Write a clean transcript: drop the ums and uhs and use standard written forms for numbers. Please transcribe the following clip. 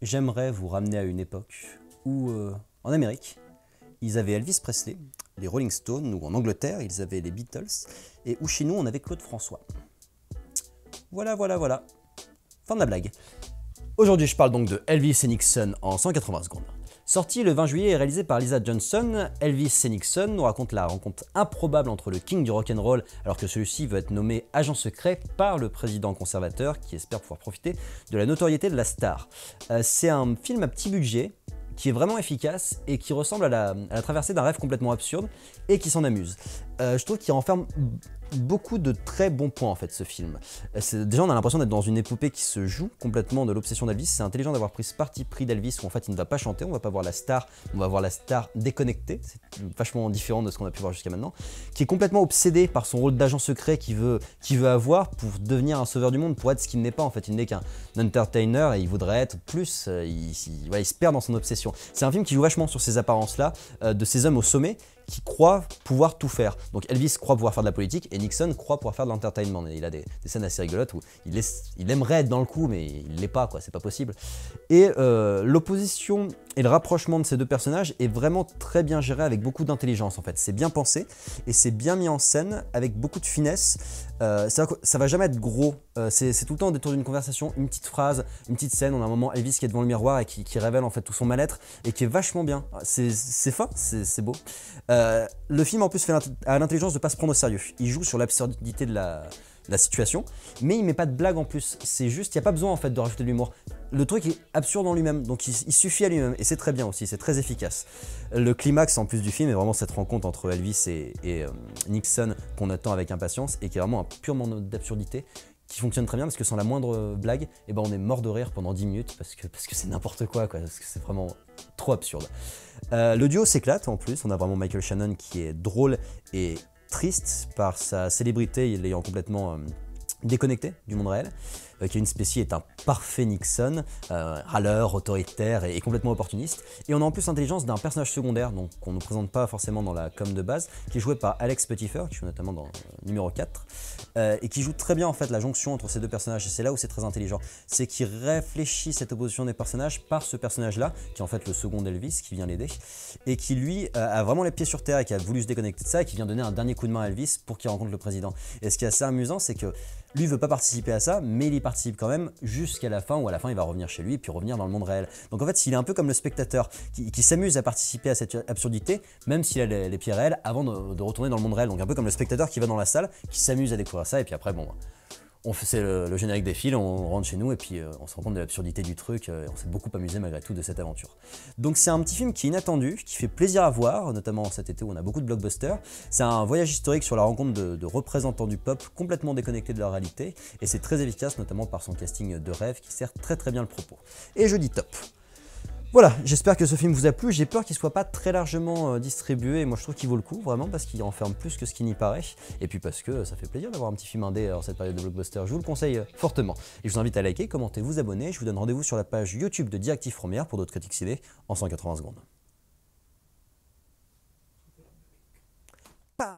j'aimerais vous ramener à une époque où, en Amérique, ils avaient Elvis Presley, les Rolling Stones, ou en Angleterre, ils avaient les Beatles, et où chez nous, on avait Claude François. Voilà, voilà, voilà. Fin de la blague. Aujourd'hui, je parle donc de Elvis et Nixon en 180 secondes. Sorti le 20 juillet et réalisé par Lisa Johnson, Elvis et Nixon nous raconte la rencontre improbable entre le king du rock'n'roll alors que celui-ci veut être nommé agent secret par le président conservateur qui espère pouvoir profiter de la notoriété de la star. C'est un film à petit budget qui est vraiment efficace et qui ressemble à la traversée d'un rêve complètement absurde et qui s'en amuse. Je trouve qu'il renferme beaucoup de très bons points en fait ce film. Déjà on a l'impression d'être dans une épopée qui se joue complètement de l'obsession d'Elvis. C'est intelligent d'avoir pris ce parti pris d'Elvis où en fait il ne va pas chanter, on va pas voir la star, on va voir la star déconnectée, c'est vachement différent de ce qu'on a pu voir jusqu'à maintenant, qui est complètement obsédé par son rôle d'agent secret qu'il veut avoir pour devenir un sauveur du monde, pour être ce qu'il n'est pas en fait. Il n'est qu'un entertainer et il voudrait être plus, il se perd dans son obsession. C'est un film qui joue vachement sur ces apparences là, de ces hommes au sommet qui croient pouvoir tout faire. Donc Elvis croit pouvoir faire de la politique et Nixon croit pouvoir faire de l'entertainment. Il a des scènes assez rigolotes où il aimerait être dans le coup mais il l'est pas, quoi, c'est pas possible. Et l'opposition et le rapprochement de ces deux personnages est vraiment très bien géré avec beaucoup d'intelligence en fait. C'est bien pensé et c'est bien mis en scène avec beaucoup de finesse. Ça va jamais être gros, c'est tout le temps au détour d'une conversation, une petite phrase, une petite scène. On a un moment Elvis qui est devant le miroir et qui révèle en fait tout son mal-être et qui est vachement bien. C'est fin, c'est beau. Le film en plus a l'intelligence de ne pas se prendre au sérieux. Il joue sur l'absurdité de la situation, mais il met pas de blague en plus. C'est juste, il n'y a pas besoin en fait de rajouter de l'humour. Le truc est absurde en lui-même, donc il suffit à lui-même, et c'est très bien aussi, c'est très efficace. Le climax en plus du film est vraiment cette rencontre entre Elvis et Nixon qu'on attend avec impatience, et qui est vraiment un pur moment d'absurdité, qui fonctionne très bien, parce que sans la moindre blague, eh ben on est mort de rire pendant 10 minutes, parce que c'est n'importe quoi, parce que c'est vraiment trop absurde. Le duo s'éclate en plus, on a vraiment Michael Shannon qui est drôle et triste par sa célébrité, l'ayant complètement déconnecté du monde réel. Kevin Spacey est un parfait Nixon, râleur, autoritaire et complètement opportuniste. Et on a en plus l'intelligence d'un personnage secondaire, donc qu'on ne présente pas forcément dans la com de base, qui est joué par Alex Pettyfer, qui joue notamment dans numéro 4, et qui joue très bien en fait la jonction entre ces deux personnages. Et c'est là où c'est très intelligent, c'est qu'il réfléchit cette opposition des personnages par ce personnage-là, qui est en fait le second Elvis, qui vient l'aider, et qui lui a vraiment les pieds sur terre et qui a voulu se déconnecter de ça, et qui vient donner un dernier coup de main à Elvis pour qu'il rencontre le président. Et ce qui est assez amusant, c'est que lui veut pas participer à ça, mais il y participe quand même jusqu'à la fin, où à la fin il va revenir chez lui et puis revenir dans le monde réel. Donc en fait il est un peu comme le spectateur qui s'amuse à participer à cette absurdité, même s'il a les pieds réels, avant de retourner dans le monde réel. Donc un peu comme le spectateur qui va dans la salle, qui s'amuse à découvrir ça, et puis après bon, c'est le générique des films, on rentre chez nous et puis on se rend compte de l'absurdité du truc, et on s'est beaucoup amusé malgré tout de cette aventure. Donc c'est un petit film qui est inattendu, qui fait plaisir à voir, notamment cet été où on a beaucoup de blockbusters. C'est un voyage historique sur la rencontre de représentants du pop complètement déconnectés de leur réalité, et c'est très efficace, notamment par son casting de rêve qui sert très très bien le propos. Et je dis top. Voilà, j'espère que ce film vous a plu. J'ai peur qu'il ne soit pas très largement distribué. Moi, je trouve qu'il vaut le coup, vraiment, parce qu'il renferme plus que ce qu'il n'y paraît. Et puis parce que ça fait plaisir d'avoir un petit film indé en cette période de blockbuster. Je vous le conseille fortement. Et je vous invite à liker, commenter, vous abonner. Je vous donne rendez-vous sur la page YouTube de Directive Première pour d'autres critiques ciné en 180 secondes.